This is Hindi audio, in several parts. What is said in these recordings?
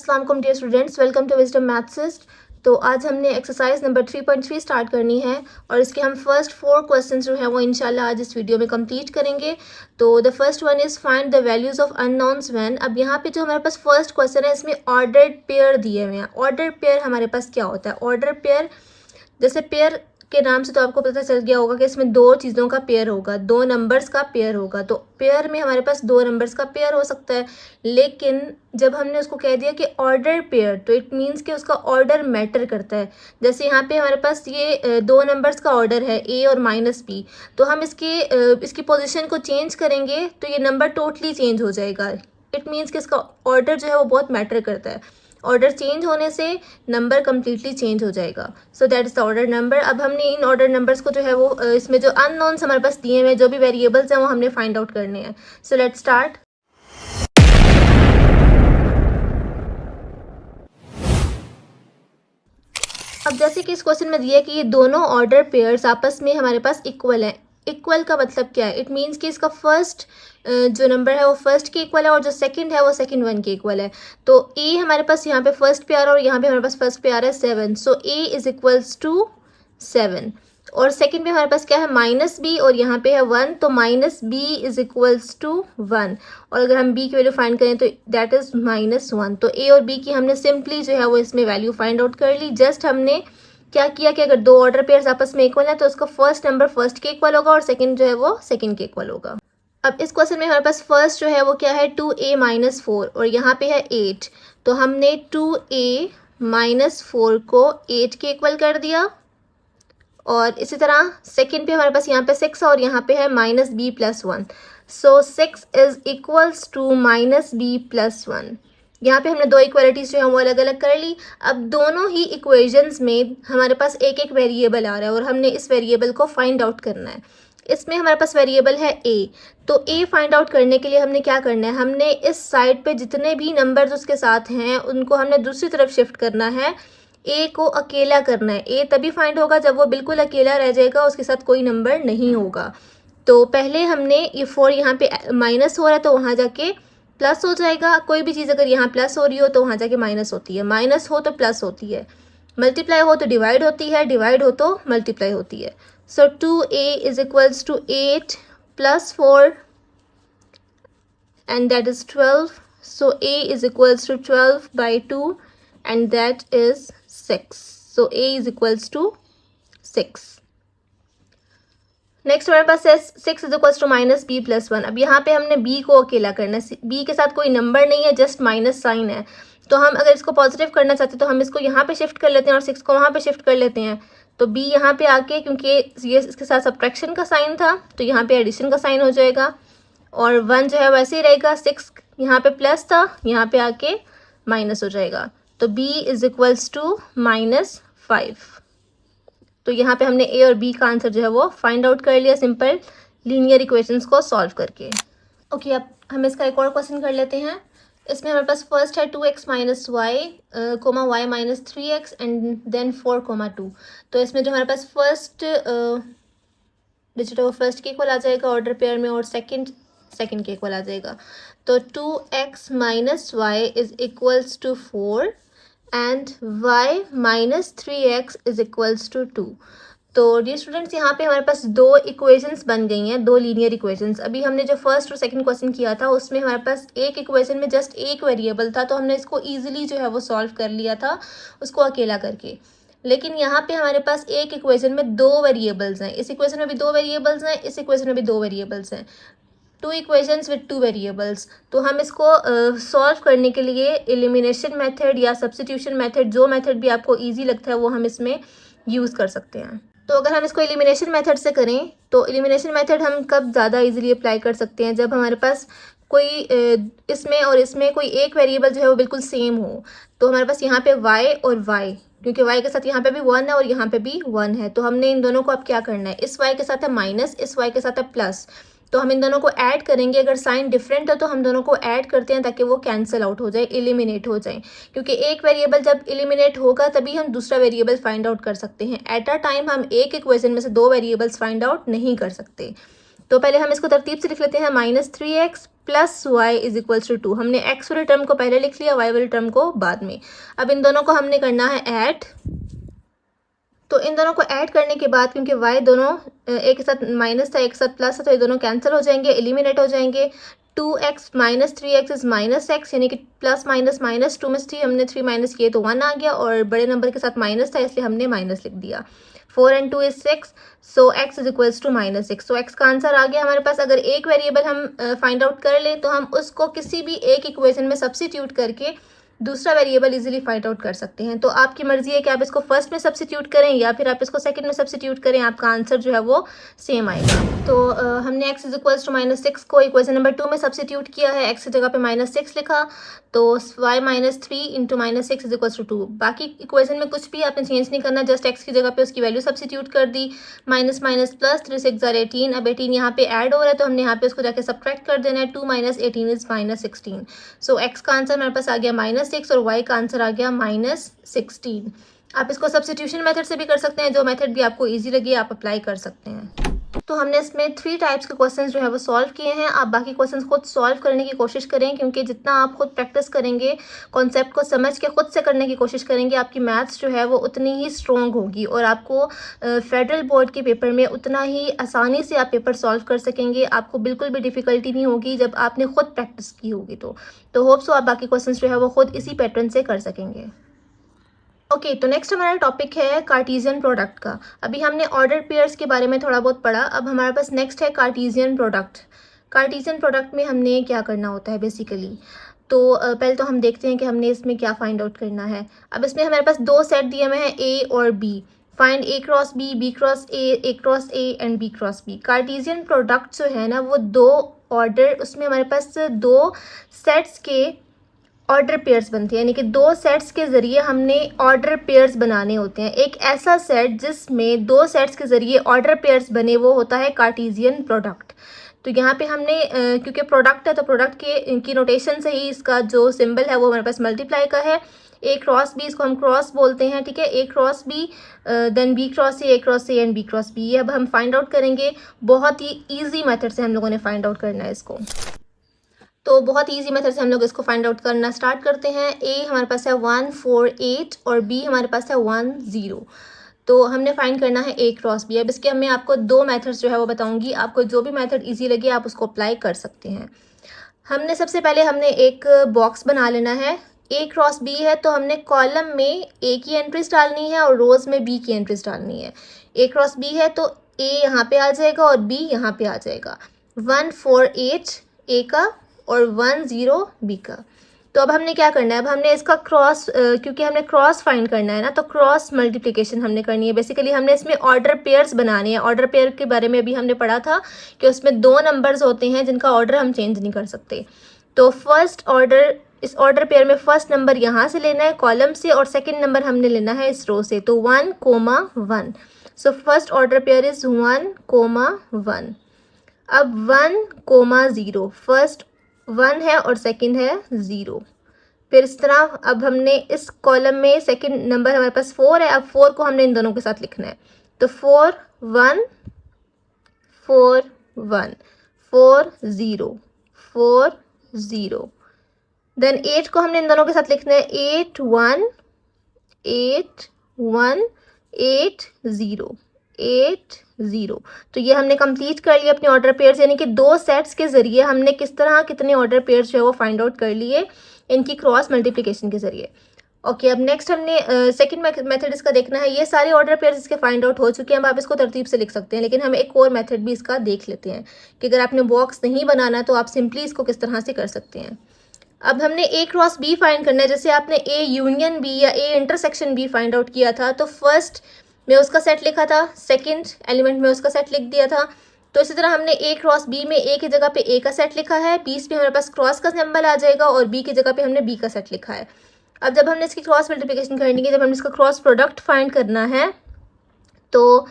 अस्सलाम वालेकुम dear students, welcome to Wisdom Mathsist. तो आज हमने एक्सरसाइज नंबर 3.3 स्टार्ट करनी है और इसके हम फर्स्ट 4 क्वेश्चंस जो है वो इंशाल्लाह आज इस वीडियो में कंप्लीट करेंगे। तो the first one is find the values of unknowns when. अब यहाँ पे जो हमारे पास फर्स्ट क्वेश्चन है इसमें ऑर्डर्ड पेयर दिए हुए हैं। ऑर्डर्ड पेयर हमारे पास क्या होता है? ऑर्डर पेयर, जैसे पेयर के नाम से तो आपको पता चल गया होगा कि इसमें दो चीज़ों का पेयर होगा, दो नंबर्स का पेयर होगा। तो पेयर में हमारे पास दो नंबर्स का पेयर हो सकता है, लेकिन जब हमने उसको कह दिया कि ऑर्डर पेयर तो इट मीन्स कि उसका ऑर्डर मैटर करता है। जैसे यहाँ पे हमारे पास ये दो नंबर्स का ऑर्डर है ए और -b, तो हम इसकी पोजीशन को चेंज करेंगे तो ये नंबर टोटली चेंज हो जाएगा। इट मीन्स कि इसका ऑर्डर जो है वो बहुत मैटर करता है। ऑर्डर चेंज होने से नंबर कम्प्लीटली चेंज हो जाएगा। So that is the order number. अब हमने इन ऑर्डर नंबर्स को जो है वो इसमें जो अननोन्स हमारे पास दिए हुए जो भी वेरिएबल्स हैं वो हमने फाइंड आउट करने हैं। So let's start. अब जैसे कि इस क्वेश्चन में दिया कि ये दोनों ऑर्डर पेयर्स आपस में हमारे पास इक्वल हैं। इक्वल का मतलब क्या है? इट मीन्स कि इसका फर्स्ट जो नंबर है वो फर्स्ट के इक्वल है और जो सेकंड है वो सेकंड वन के इक्वल है। तो ए हमारे पास यहाँ पे फर्स्ट पे आ रहा है और यहाँ पे हमारे पास फर्स्ट पे आ रहा है 7। सो ए इज इक्वल्स टू 7 और सेकंड पे हमारे पास क्या है? -b और यहाँ पे है 1, तो -b इज इक्वल्स टू 1 और अगर हम b की वैल्यू फाइंड करें तो दैट इज -1। तो a और b की हमने सिंपली जो है वो इसमें वैल्यू फाइंड आउट कर ली। जस्ट हमने क्या किया कि अगर दो ऑर्डर पेयर्स आपस में इक्वल है तो उसका फर्स्ट नंबर फर्स्ट के इक्वल होगा और सेकंड जो है वो सेकंड के इक्वल होगा। अब इस क्वेश्चन में हमारे पास फर्स्ट जो है वो क्या है? 2a - 4 और यहाँ पे है 8, तो हमने 2a - 4 को 8 के इक्वल कर दिया। और इसी तरह सेकंड पे हमारे पास यहाँ पे 6 और यहाँ पे है -b + 1। So 6 is equals to -b + 1। यहाँ पे हमने दो इक्वालिटीज़ जो है वो अलग अलग कर ली। अब दोनों ही इक्वेशंस में हमारे पास एक एक वेरिएबल आ रहा है और हमने इस वेरिएबल को फाइंड आउट करना है। इसमें हमारे पास वेरिएबल है a, तो a फाइंड आउट करने के लिए हमने क्या करना है? हमने इस साइड पे जितने भी नंबर्स उसके साथ हैं उनको हमने दूसरी तरफ शिफ्ट करना है। a को अकेला करना है। a तभी फाइंड होगा जब वो बिल्कुल अकेला रह जाएगा, उसके साथ कोई नंबर नहीं होगा। तो पहले हमने ये 4 यहाँ पे माइनस हो रहा है तो वहाँ जाके प्लस हो जाएगा। कोई भी चीज़ अगर यहाँ प्लस हो रही हो तो वहाँ जाके माइनस होती है, माइनस हो तो प्लस होती है, मल्टीप्लाई हो तो डिवाइड होती है, डिवाइड हो तो मल्टीप्लाई होती है। सो 2a is equals to 8 + 4 and that is 12. So a is equals to 12/2 and that is 6. So a is equals to 6. Next हमारे पास है 6 इज इक्वल्स टू -b + 1। अब यहाँ पे हमने b को अकेला करना है। b के साथ कोई नंबर नहीं है, जस्ट माइनस साइन है। तो हम अगर इसको पॉजिटिव करना चाहते हैं तो हम इसको यहाँ पे शिफ्ट कर लेते हैं और 6 को वहाँ पे शिफ्ट कर लेते हैं। तो b यहाँ पे आके, क्योंकि ये इसके साथ सब्ट्रैक्शन का साइन था तो यहाँ पे एडिशन का साइन हो जाएगा और 1 जो है वैसे ही रहेगा। 6 यहाँ पे प्लस था, यहाँ पे आके माइनस हो जाएगा। तो b इज इक्वल्स टू -5। तो यहाँ पे हमने a और b का आंसर जो है वो फाइंड आउट कर लिया सिंपल लीनियर इक्वेशंस को सॉल्व करके। ओके, अब हम इसका एक और क्वेश्चन कर लेते हैं। इसमें हमारे पास फर्स्ट है 2x - y, y - 3x and then 4, 2। तो इसमें जो हमारे पास फर्स्ट डिजिट है वो फर्स्ट के इक्वल आ जाएगा ऑर्डर पेयर में और सेकंड के इक्वल आ जाएगा। तो 2x - y is equals to 4 and y - 3x is equals to 2। तो डियर स्टूडेंट्स, यहाँ पे हमारे पास दो इक्वेशंस बन गई हैं, दो लीनियर इक्वेशंस। अभी हमने जो फर्स्ट और सेकंड क्वेश्चन किया था उसमें हमारे पास एक इक्वेशन में जस्ट एक वेरिएबल था, तो हमने इसको इजीली जो है वो सॉल्व कर लिया था उसको अकेला करके। लेकिन यहाँ पे हमारे पास एक इक्वेशन में दो वेरिएबल्स हैं। इस इक्वेशन में भी दो वेरिएबल्स हैं, इस इक्वेशन में भी दो वेरिएबल्स हैं। 2 इक्वेशंस विद 2 वेरिएबल्स। तो हम इसको सॉल्व करने के लिए एलिमिनेशन मेथड या सब्स्टिट्यूशन मेथड, जो मेथड भी आपको इजी लगता है वो हम इसमें यूज़ कर सकते हैं। तो अगर हम इसको एलिमिनेशन मेथड से करें तो एलिमिनेशन मेथड हम कब ज़्यादा इजीली अप्लाई कर सकते हैं? जब हमारे पास कोई इसमें और इसमें कोई एक वेरिएबल जो है वो बिल्कुल सेम हो। तो हमारे पास यहाँ पे y और y, क्योंकि y के साथ यहाँ पे भी 1 है और यहाँ पे भी 1 है, तो हमने इन दोनों को अब क्या करना है? इस y के साथ है माइनस, इस y के साथ है प्लस, तो हम इन दोनों को ऐड करेंगे। अगर साइन डिफरेंट है तो हम दोनों को ऐड करते हैं ताकि वो कैंसिल आउट हो जाए, एलिमिनेट हो जाए, क्योंकि एक वेरिएबल जब एलिमिनेट होगा तभी हम दूसरा वेरिएबल फाइंड आउट कर सकते हैं। एट अ टाइम हम एक इक्वेशन में से दो वेरिएबल्स फाइंड आउट नहीं कर सकते। तो पहले हम इसको तरतीब से लिख लेते हैं, -3x plus y is equals to 2। हमने x वाले टर्म को पहले लिख लिया, y वाले टर्म को बाद में। अब इन दोनों को हमने करना है ऐड। तो इन दोनों को ऐड करने के बाद, क्योंकि y दोनों एक के साथ माइनस था एक के साथ प्लस था, तो ये दोनों कैंसिल हो जाएंगे, एलिमिनेट हो जाएंगे। 2x minus 3x is minus x, यानी कि प्लस माइनस माइनस 2 में से हमने 3 माइनस किए तो 1 आ गया, और बड़े नंबर के साथ माइनस था इसलिए हमने माइनस लिख दिया। 4 and 2 is 6, so x is equals to -6। So x का आंसर आ गया हमारे पास। अगर एक वेरिएबल हम फाइंड आउट कर लें तो हम उसको किसी भी एक इक्वेशन में सब्स्टिट्यूट करके दूसरा वेरिएबल इजीली फाइंड आउट कर सकते हैं। तो आपकी मर्जी है कि आप इसको फर्स्ट में सब्स्टिट्यूट करें या फिर आप इसको सेकंड में सब्स्टिट्यूट करें, आपका आंसर जो है वो सेम आएगा। तो हमने x इज इक्वल्स टू -6 को इक्वेशन नंबर 2 में सब्स्टिट्यूट किया है, x की जगह पे -6 लिखा, तो y -3 into -6 is equals to 2। बाकी इक्वेशन में कुछ भी आपने चेंज नहीं करना, जस्ट x की जगह पे उसकी वैल्यू सब्स्टिट्यूट कर दी, माइनस माइनस प्लस, 3 6 18। अब 18 यहाँ पे ऐड हो रहा है तो हमने यहाँ पे उसको जाके सब्ट्रैक्ट कर देना है, 2 - 18 इज -16। सो x का आंसर हमारे पास आ गया -6 और y का आंसर आ गया -16। आप इसको सब्स्टिट्यूशन मेथड से भी कर सकते हैं, जो मेथड भी आपको इजी लगे आप अप्लाई कर सकते हैं। तो हमने इसमें 3 टाइप्स के क्वेश्चंस जो है वो सॉल्व किए हैं। आप बाकी क्वेश्चंस खुद सॉल्व करने की कोशिश करें, क्योंकि जितना आप खुद प्रैक्टिस करेंगे, कॉन्सेप्ट को समझ के खुद से करने की कोशिश करेंगे, आपकी मैथ्स जो है वो उतनी ही स्ट्रॉन्ग होगी और आपको फेडरल बोर्ड के पेपर में उतना ही आसानी से आप पेपर सॉल्व कर सकेंगे। आपको बिल्कुल भी डिफ़िकल्टी नहीं होगी जब आपने खुद प्रैक्टिस की होगी। तो होप सो आप बाकी क्वेश्चन जो है वो खुद इसी पैटर्न से कर सकेंगे। ओके, तो नेक्स्ट हमारा टॉपिक है कार्टेशियन प्रोडक्ट का। अभी हमने ऑर्डर पेयर्स के बारे में थोड़ा बहुत पढ़ा, अब हमारे पास नेक्स्ट है कार्टेशियन प्रोडक्ट। कार्टेशियन प्रोडक्ट में हमने क्या करना होता है बेसिकली, तो पहले तो हम देखते हैं कि हमने इसमें क्या फाइंड आउट करना है। अब इसमें हमारे पास 2 सेट दिए हुए हैं, ए और B. Find A cross B cross A cross A and B cross B. Cartesian product जो है ना वो 2 ऑर्डर, उसमें हमारे पास 2 सेट्स के ऑर्डर पेयर्स बनते हैं, यानी कि 2 सेट्स के ज़रिए हमने ऑर्डर पेयर्स बनाने होते हैं। एक ऐसा सेट जिसमें 2 सेट्स के ज़रिए ऑर्डर पेयर्स बने वो होता है कार्टेशियन प्रोडक्ट। तो यहाँ पे हमने क्योंकि प्रोडक्ट है तो प्रोडक्ट की नोटेशन से ही इसका जो सिंबल है वो हमारे पास मल्टीप्लाई का है। ए क्रॉस बी, इसको हम क्रॉस बोलते हैं, ठीक है। A cross B, then B cross A cross A and B cross B. ये अब हम फाइंड आउट करेंगे, बहुत ही ईजी मेथड से हम लोगों ने फाइंड आउट करना है इसको। तो बहुत इजी मेथड से हम लोग इसको फाइंड आउट करना स्टार्ट करते हैं। ए हमारे पास है 1 4 8 और बी हमारे पास है 1 0। तो हमने फाइंड करना है ए क्रॉस बी। अब इसके मैं आपको 2 मेथड्स जो है वो बताऊंगी, आपको जो भी मेथड इजी लगे आप उसको अप्लाई कर सकते हैं। हमने सबसे पहले एक बॉक्स बना लेना है। ए क्रॉस बी है तो हमने कॉलम में ए की एंट्रीज डालनी है और रोज में बी की एंट्रीज डालनी है। ए क्रॉस बी है तो ए यहाँ पे आ जाएगा और बी यहाँ पे आ जाएगा। 1 4 8 ए का और 1 0 बी का। तो अब हमने क्या करना है, अब हमने इसका क्रॉस, क्योंकि हमने क्रॉस फाइंड करना है ना, तो क्रॉस मल्टीप्लिकेशन हमने करनी है। बेसिकली हमने इसमें ऑर्डर पेयर्स बनाने हैं। ऑर्डर पेयर के बारे में भी हमने पढ़ा था कि उसमें 2 नंबर्स होते हैं जिनका ऑर्डर हम चेंज नहीं कर सकते। तो फर्स्ट ऑर्डर, इस ऑर्डर पेयर में फर्स्ट नंबर यहाँ से लेना है कॉलम से और सेकेंड नंबर हमने लेना है इस रो से, तो 1 1। So first order pair is 1 1। अब 1 0, फर्स्ट 1 है और सेकंड है 0। फिर इस तरह अब हमने इस कॉलम में सेकंड नंबर हमारे पास 4 है, अब 4 को हमने इन दोनों के साथ लिखना है, तो 4 1 4 1 4 0 4 0। देन 8 को हमने इन दोनों के साथ लिखना है 8 1 8 1 8 0 8 0। तो ये हमने कंप्लीट कर लिया अपने ऑर्डर पेयर्स, यानी कि 2 सेट्स के ज़रिए हमने किस तरह कितने ऑर्डर पेयर्स जो है वो फाइंड आउट कर लिए इनकी क्रॉस मल्टीप्लिकेशन के ज़रिए। ओके, अब नेक्स्ट हमने सेकंड मेथड इसका देखना है। ये सारे ऑर्डर पेयर्स इसके फाइंड आउट हो चुके हैं, अब आप इसको तरतीब से लिख सकते हैं, लेकिन हम एक और मेथड भी इसका देख लेते हैं कि अगर आपने बॉक्स नहीं बनाना तो आप सिंपली इसको किस तरह से कर सकते हैं। अब हमने ए क्रॉस बी फाइंड करना है। जैसे आपने ए यूनियन बी या A intersection B find out किया था, तो फर्स्ट में उसका सेट लिखा था, सेकंड एलिमेंट में उसका सेट लिख दिया था। तो इसी तरह हमने ए क्रॉस बी में ए की जगह पे ए का सेट लिखा है, बीच में हमारे पास क्रॉस का सिंबल आ जाएगा और बी की जगह पे हमने बी का सेट लिखा है। अब जब हमने इसकी क्रॉस मल्टीप्लिकेशन करनी है, जब हमने इसका क्रॉस प्रोडक्ट फाइंड करना है, तो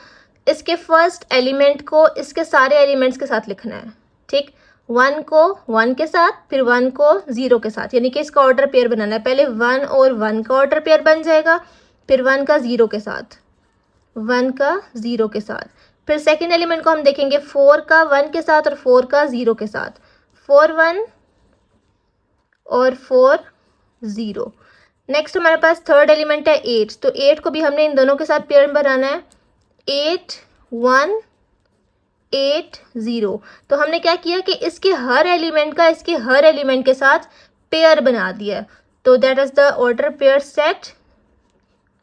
इसके फर्स्ट एलिमेंट को इसके सारे एलिमेंट्स के साथ लिखना है, ठीक। 1 को 1 के साथ, फिर 1 को 0 के साथ, यानी कि इसका ऑर्डर पेयर बनाना है। पहले 1 और 1 का ऑर्डर पेयर बन जाएगा, फिर 1 का 0 के साथ, 1 का 0 के साथ, फिर सेकेंड एलिमेंट को हम देखेंगे 4 का 1 के साथ और 4 का 0 के साथ, 4 1 और 4 0। नेक्स्ट हमारे पास थर्ड एलिमेंट है 8, तो 8 को भी हमने इन दोनों के साथ पेयर बनाना है, 8 1 8 0। तो हमने क्या किया कि इसके हर एलिमेंट के साथ पेयर बना दिया, तो that is the order pair set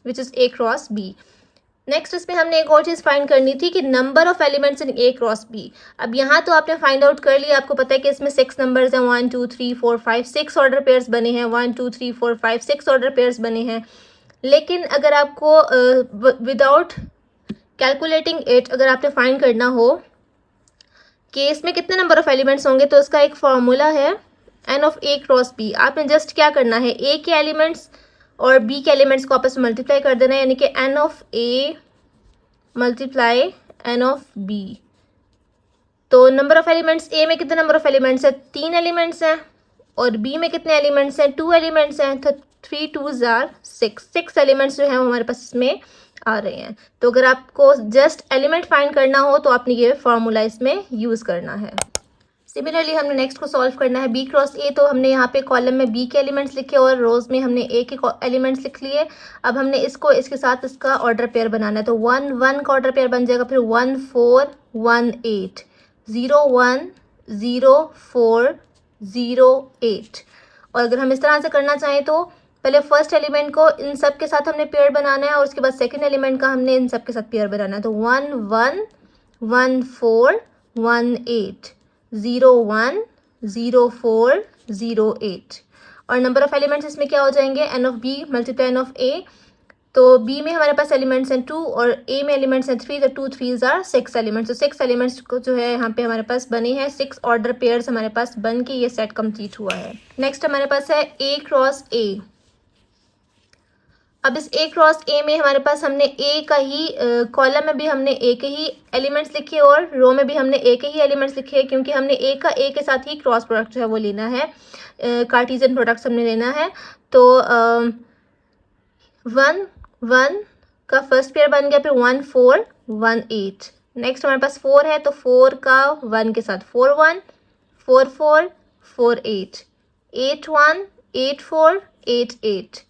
which is A cross B। Next इसमें हमने एक और चीज़ फाइंड करनी थी कि number of elements in A cross B। अब यहाँ तो आपने फाइंड आउट कर लिया, आपको पता है कि इसमें 6 नंबर्स हैं, 1 2 3 4 5 6 ऑर्डर पेयर्स बने हैं, 1 2 3 4 5 6 ऑर्डर पेयर्स बने हैं। लेकिन अगर आपको विदाउट कैलकुलेटिंग इट अगर आपने फाइंड करना हो कि इसमें कितने नंबर ऑफ एलिमेंट्स होंगे, तो इसका एक फार्मूला है n of A cross B। आपने जस्ट क्या करना है, A के एलिमेंट्स और B के एलिमेंट्स को आपस में मल्टीप्लाई कर देना है, यानी कि n of A multiply n of B। तो नंबर ऑफ एलिमेंट्स A में कितने नंबर ऑफ एलिमेंट्स हैं, 3 एलिमेंट्स हैं, और B में कितने एलिमेंट्स हैं, 2 एलिमेंट्स हैं, तो 3 2s are 6 एलिमेंट्स जो हैं वो हमारे पास इसमें आ रहे हैं। तो अगर आपको जस्ट एलिमेंट फाइंड करना हो तो आपने ये फार्मूला इसमें यूज़ करना है। सिमिलरली हमने नेक्स्ट को सॉल्व करना है B क्रॉस A, तो हमने यहाँ पे कॉलम में B के एलिमेंट्स लिखे और रोज में हमने A के एलिमेंट्स लिख लिए। अब हमने इसको इसके साथ इसका ऑर्डर पेयर बनाना है, तो 1 1 का ऑर्डर पेयर बन जाएगा, फिर 1 4 1 8 0 1 0 4 0 8। और अगर हम इस तरह से करना चाहें तो पहले फर्स्ट एलिमेंट को इन सब के साथ हमने पेयर बनाना है और उसके बाद सेकेंड एलिमेंट का हमने इन सब के साथ पेयर बनाना है, तो 1 1 1 4 1 8 0 1 0 4 0 8। और नंबर ऑफ एलिमेंट्स इसमें क्या हो जाएंगे, n of B multiply n of A। तो B में हमारे पास एलिमेंट्स हैं 2 और A में एलिमेंट्स हैं 3, तो 2 3s are 6 एलिमेंट्स। तो 6 एलिमेंट्स को जो है यहाँ पे हमारे पास बने हैं, 6 ऑर्डर पेयर्स हमारे पास बन के ये सेट कंप्लीट हुआ है। नेक्स्ट हमारे पास है A क्रॉस A। अब इस A क्रॉस A में हमारे पास हमने A का ही कॉलम में भी हमने A के ही एलिमेंट्स लिखे और रो में भी हमने A के ही एलिमेंट्स लिखे, क्योंकि हमने A का A के साथ ही क्रॉस प्रोडक्ट जो है वो लेना है, कार्टेशियन प्रोडक्ट्स हमने लेना है। तो 1 1 का फर्स्ट पेयर बन गया, फिर 1 4 1 8। नेक्स्ट हमारे पास 4 है, तो 4 का 1 के साथ 4 1 4 4 4 8 8 1 8 4 8 8।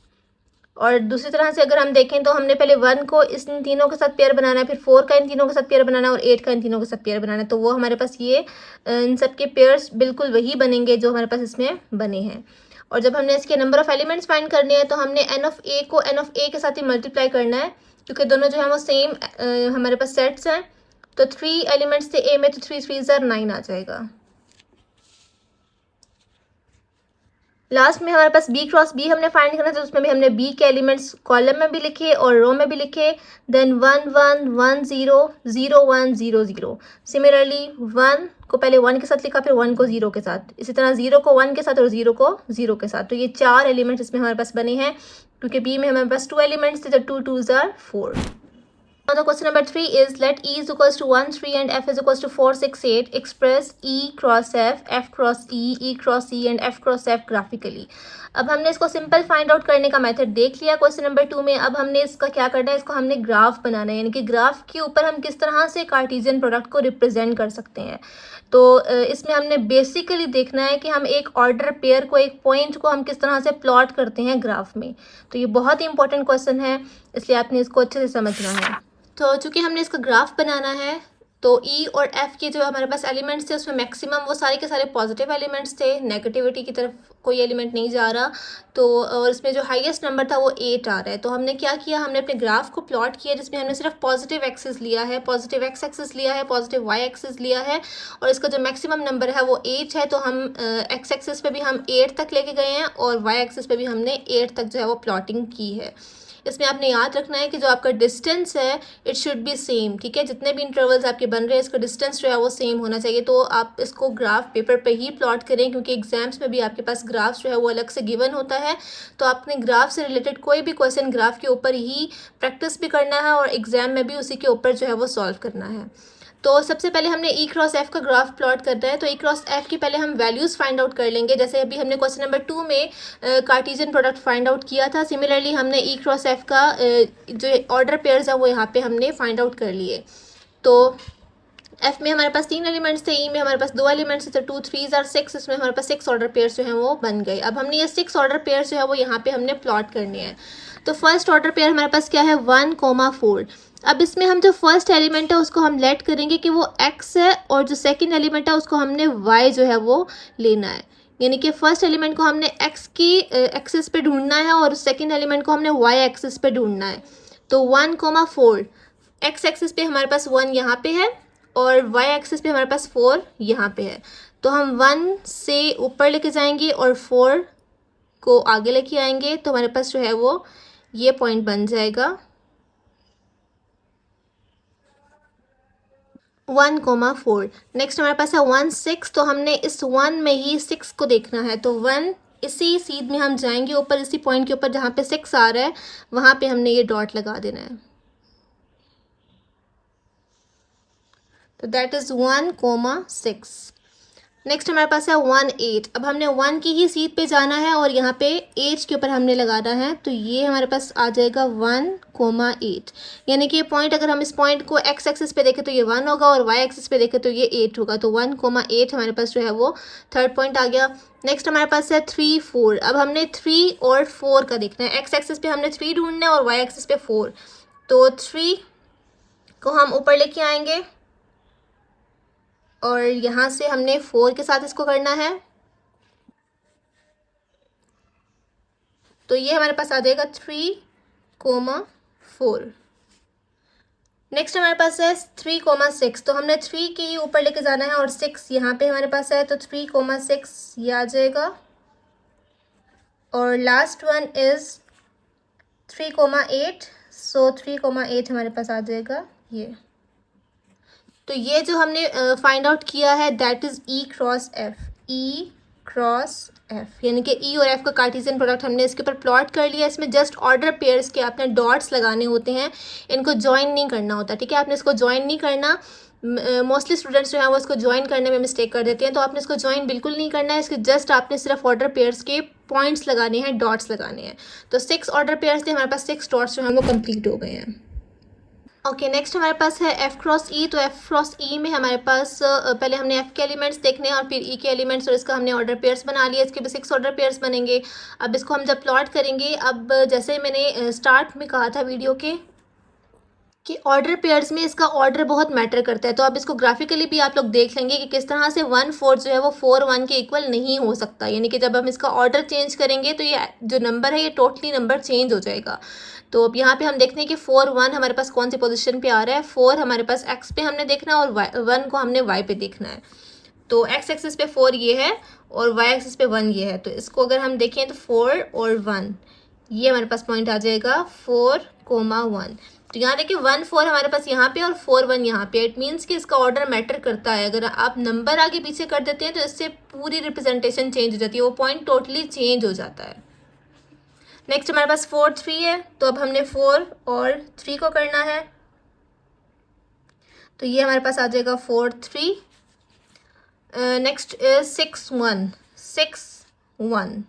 और दूसरी तरह से अगर हम देखें तो हमने पहले 1 को इन तीनों के साथ पेयर बनाना है, फिर 4 का इन तीनों के साथ पेयर बनाना है और 8 का इन तीनों के साथ पेयर बनाना है। तो वो हमारे पास ये इन सब के पेयर्स बिल्कुल वही बनेंगे जो हमारे पास इसमें बने हैं। और जब हमने इसके नंबर ऑफ एलिमेंट्स फाइंड करने हैं तो हमने n ऑफ A को n ऑफ A के साथ ही मल्टीप्लाई करना है, क्योंकि दोनों जो है वो सेम हमारे पास सेट्स हैं। तो 3 एलिमेंट्स थे A में, तो 3 3s are 9 आ जाएगा। लास्ट में हमारे पास B क्रॉस B हमने फाइंड करना था, तो उसमें भी हमने B के एलिमेंट्स कॉलम में भी लिखे और रो में भी लिखे। देन 1 1 1 0 0 1 0 0। सिमिलरली 1 को पहले 1 के साथ लिखा, फिर 1 को 0 के साथ, इसी तरह 0 को 1 के साथ और 0 को 0 के साथ। तो ये 4 एलिमेंट्स इसमें हमारे पास बने हैं, क्योंकि B में हमारे पास 2 एलिमेंट्स थे, तो 2 2s are 4। Now the question number 3 is let E is equals to 1 3 and F is equals to 4 6 8. Express E cross F cross E cross E and F cross F graphically. अब हमने इसको सिंपल फाइंड आउट करने का मेथड देख लिया क्वेश्चन नंबर 2 में। अब हमने इसका क्या करना है, इसको हमने ग्राफ बनाना है, यानी कि ग्राफ के ऊपर हम किस तरह से कार्टेशियन प्रोडक्ट को रिप्रेजेंट कर सकते हैं। तो इसमें हमने बेसिकली देखना है कि हम एक ऑर्डर पेयर को, एक पॉइंट को हम किस तरह से प्लॉट करते हैं ग्राफ में। तो ये बहुत ही इंपॉर्टेंट क्वेश्चन है, इसलिए आपने इसको अच्छे से समझना है। तो चूँकि हमने इसका ग्राफ बनाना है, तो E और F के जो हमारे पास एलिमेंट्स थे उसमें मैक्सिमम वो सारे के सारे पॉजिटिव एलिमेंट्स थे, नेगेटिविटी की तरफ कोई एलिमेंट नहीं जा रहा। तो और इसमें जो हाईएस्ट नंबर था वो 8 आ रहा है। तो हमने क्या किया, हमने अपने ग्राफ को प्लॉट किया जिसमें हमने सिर्फ पॉजिटिव एक्सिस लिया है, पॉजिटिव एक्स एक्सिस लिया है, पॉजिटिव वाई एक्सिस लिया है, और इसका जो मैक्सिमम नंबर है वो 8 है। तो हम एक्स एक्सिस पे भी हम 8 तक लेके गए हैं और वाई एक्सिस पे भी हमने 8 तक जो है वो प्लॉटिंग की है। इसमें आपने याद रखना है कि जो आपका डिस्टेंस है इट शुड बी सेम, ठीक है। जितने भी इंटरवल्स आपके बन रहे हैं इसका डिस्टेंस जो है वो सेम होना चाहिए। तो आप इसको ग्राफ पेपर पे ही प्लॉट करें, क्योंकि एग्जाम्स में भी आपके पास ग्राफ जो है वो अलग से गिवन होता है। तो आपने ग्राफ से रिलेटेड कोई भी क्वेश्चन ग्राफ के ऊपर ही प्रैक्टिस भी करना है और एग्जाम में भी उसी के ऊपर जो है वो सॉल्व करना है। तो सबसे पहले हमने E क्रॉस F का ग्राफ प्लॉट करना है। तो E क्रॉस F की पहले हम वैल्यूज़ फाइंड आउट कर लेंगे, जैसे अभी हमने क्वेश्चन नंबर 2 में कार्टेशियन प्रोडक्ट फाइंड आउट किया था। सिमिलरली हमने E क्रॉस F का जो ऑर्डर पेयर्स है वो यहाँ पे हमने फाइंड आउट कर लिए। तो एफ में हमारे पास 3 एलिमेंट्स थे, ई में हमारे पास 2 एलिमेंट्स थे, 2 3s आर 6, इसमें हमारे पास 6 ऑर्डर पेयर्स जो हैं वो बन गए। अब हमने ये 6 ऑर्डर पेयर्स जो है वो यहाँ पे हमने प्लॉट करने हैं। तो फर्स्ट ऑर्डर पेयर हमारे पास क्या है 1,4। अब इसमें हम जो फर्स्ट एलिमेंट है उसको हम लेट करेंगे कि वो x है, और जो सेकंड एलिमेंट है उसको हमने y जो है वो लेना है। यानी कि फर्स्ट एलिमेंट को हमने x की एक्सिस पे ढूंढना है और सेकंड एलिमेंट को हमने y एक्सिस पे ढूंढना है। तो 1,4 x एक्सिस पे हमारे पास 1 यहाँ पे है और y एक्सिस पे हमारे पास 4 यहाँ पे है। तो हम 1 से ऊपर लेके जाएंगे और 4 को आगे लेके आएंगे, तो हमारे पास जो है वो ये पॉइंट बन जाएगा 1,4। नेक्स्ट हमारे पास है 1 6, तो हमने इस 1 में ही 6 को देखना है। तो 1 इसी सीध में हम जाएंगे ऊपर, इसी पॉइंट के ऊपर जहाँ पे 6 आ रहा है वहाँ पे हमने ये डॉट लगा देना है। तो दैट इज़ 1,6। नेक्स्ट हमारे पास है 1 8। अब हमने 1 की ही सीध पे जाना है और यहाँ पे 8 के ऊपर हमने लगाना है। तो ये हमारे पास आ जाएगा 1,8। यानी कि ये पॉइंट, अगर हम इस पॉइंट को x एक्सिस पे देखें तो ये 1 होगा और y एक्सिस पे देखें तो ये 8 होगा। तो 1,8 हमारे पास जो है वो थर्ड पॉइंट आ गया। नेक्स्ट हमारे पास है 3 4। अब हमने 3 और 4 का देखना है। x एक्सिस पे हमने 3 ढूंढना है और y एक्सिस पे 4। तो 3 को हम ऊपर लेके आएंगे और यहाँ से हमने 4 के साथ इसको करना है। तो ये हमारे पास आ जाएगा 3,4। नेक्स्ट हमारे पास है 3,6। तो हमने 3 के ही ऊपर लेके जाना है और 6 यहाँ पे हमारे पास है। तो 3,6 ये आ जाएगा। और लास्ट वन इज़ 3,8। सो 3,8 हमारे पास आ जाएगा ये। तो ये जो हमने फाइंड आउट किया है that is E cross F. E cross F यानी कि ई और एफ का कार्टेशियन प्रोडक्ट हमने इसके ऊपर प्लॉट कर लिया। इसमें जस्ट ऑर्डर पेयर्स के आपने डॉट्स लगाने होते हैं, इनको ज्वाइन नहीं करना होता। ठीक है, आपने इसको ज्वाइन नहीं करना। मोस्टली स्टूडेंट्स जो हैं वो इसको ज्वाइन करने में मिस्टेक कर देते हैं। तो आपने इसको ज्वाइन बिल्कुल नहीं करना है। इसके जस्ट आपने सिर्फ ऑर्डर पेयर्स के पॉइंट्स लगाने हैं, डॉट्स लगाने हैं। तो 6 ऑर्डर पेयर्स थे, हमारे पास 6 डॉट्स जो हैं वो कंप्लीट हो गए हैं। ओके, नेक्स्ट हमारे पास है एफ क्रॉस ई। तो एफ क्रॉस ई में हमारे पास पहले हमने एफ के एलिमेंट्स देखने हैं और फिर ई के एलिमेंट्स, और इसका हमने ऑर्डर पेयर्स बना लिया। इसके भी 6 ऑर्डर पेयर्स बनेंगे। अब इसको हम जब प्लॉट करेंगे, अब जैसे मैंने स्टार्ट में कहा था वीडियो के कि ऑर्डर पेयर्स में इसका ऑर्डर बहुत मैटर करता है। तो अब इसको ग्राफिकली भी आप लोग देख लेंगे कि किस तरह से 1 4 जो है वो 4 1 के इक्वल नहीं हो सकता। यानी कि जब हम इसका ऑर्डर चेंज करेंगे तो ये जो नंबर है ये टोटली नंबर चेंज हो जाएगा। तो अब यहाँ पे हम देखते हैं कि 4 1 हमारे पास कौन सी पोजीशन पे आ रहा है। 4 हमारे पास x पे हमने देखना है और 1 को हमने y पे देखना है। तो x एक्सिस पे 4 ये है और y एक्सिस पे 1 ये है। तो इसको अगर हम देखें तो 4 और 1 ये हमारे पास पॉइंट आ जाएगा 4,1। तो यहाँ देखिए 1 4 हमारे पास यहाँ पे और 4 1 यहाँ पे। इट मीन्स कि इसका ऑर्डर मैटर करता है। अगर आप नंबर आगे पीछे कर देते हैं तो इससे पूरी रिप्रेजेंटेशन चेंज हो जाती है, वो पॉइंट टोटली चेंज हो जाता है। नेक्स्ट हमारे पास 4 3 है। तो अब हमने 4 और 3 को करना है। तो ये हमारे पास आ जाएगा 4 3। नेक्स्ट 6 1 6 1।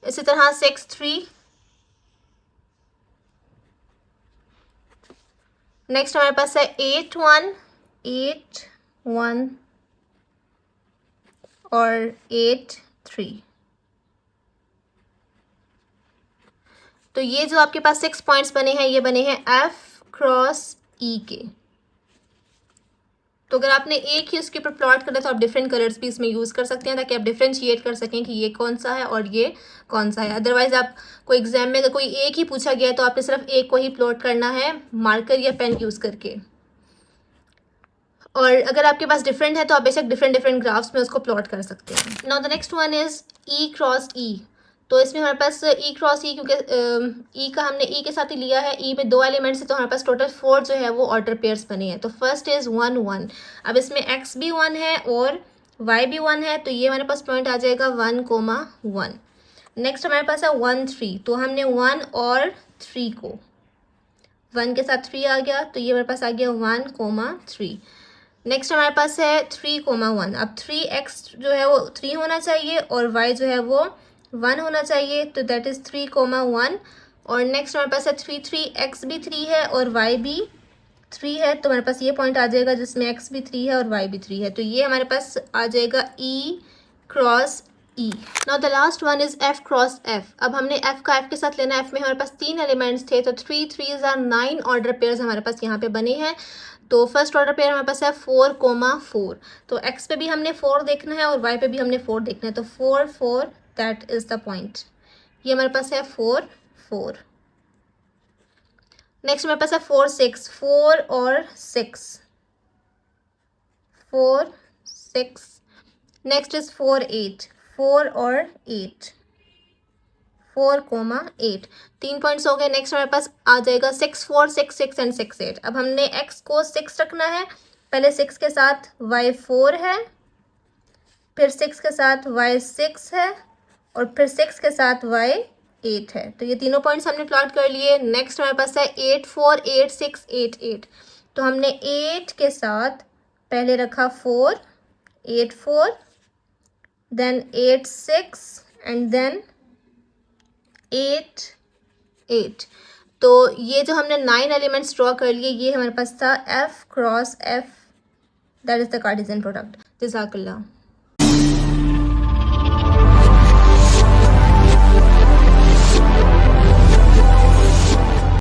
इसी तरह 6 3। नेक्स्ट हमारे पास है 8 1 8 1 और 8 3। तो ये जो आपके पास 6 पॉइंट्स बने हैं ये बने हैं एफ क्रॉस ई के। तो अगर आपने एक ही उसके ऊपर प्लॉट करना है तो आप डिफरेंट कलर्स भी इसमें यूज़ कर सकते हैं ताकि आप डिफ्रेंशिएट कर सकें कि ये कौन सा है और ये कौन सा है। अदरवाइज आप कोई एग्जाम में अगर कोई एक ही पूछा गया है तो आपने सिर्फ एक को ही प्लॉट करना है मार्कर या पेन यूज़ करके। और अगर आपके पास डिफरेंट है तो आप बेशक डिफरेंट ग्राफ्स में उसको प्लॉट कर सकते हैं। Now the next one is E cross E. तो इसमें हमारे पास ई क्रॉस ई, क्योंकि ई का हमने ई के साथ ही लिया है। ई में 2 एलिमेंट्स है तो हमारे पास टोटल 4 जो है वो ऑर्डर पेयर्स बने हैं। तो फर्स्ट इज़ 1 1। अब इसमें x भी 1 है और y भी 1 है। तो ये हमारे पास पॉइंट आ जाएगा 1,1। नेक्स्ट हमारे पास है 1 3। तो हमने 1 और 3 को 1 के साथ 3 आ गया। तो ये हमारे पास आ गया 1,3। नेक्स्ट हमारे पास है 3,1। अब 3x जो है वो 3 होना चाहिए और y जो है वो 1 होना चाहिए। तो दैट इज़ 3,1 और नेक्स्ट हमारे पास है 3 3, x भी 3 है और y भी 3 है, तो हमारे पास ये पॉइंट आ जाएगा जिसमें x भी 3 है और y भी 3 है, तो ये हमारे पास आ जाएगा E cross E। Now the last one is f cross f। अब हमने f का f के साथ लेना है। f में हमारे पास 3 एलिमेंट्स थे, तो 3 3s आर 9 ऑर्डर पेयर्स हमारे पास यहाँ पे बने हैं। तो फर्स्ट ऑर्डर पेयर हमारे पास है 4,4। तो x पे भी हमने 4 देखना है और y पे भी हमने 4 देखना है, तो 4 4 दैट इज द पॉइंट। ये हमारे पास है 4 4। नेक्स्ट हमारे पास है 4 6, 4 और 6, 4 6। नेक्स्ट इज 4 8, 4 और 8, 4,8। 3 पॉइंट्स हो गए। नेक्स्ट हमारे पास आ जाएगा 6 4 6 6 एंड 6 8। अब हमने x को 6 रखना है, पहले 6 के साथ y 4 है, फिर 6 के साथ y 6 है और फिर 6 के साथ y 8 है। तो ये तीनों पॉइंट्स हमने प्लॉट कर लिए। नेक्स्ट हमारे पास है 8 4 8 6 8 8। तो हमने 8 के साथ पहले रखा 4, 8 4, देन 8 6 एंड देन 8 8। तो ये जो हमने 9 एलिमेंट्स ड्रॉ कर लिए, ये हमारे पास था f cross f, that is the Cartesian product. जज़ाकल्लाह।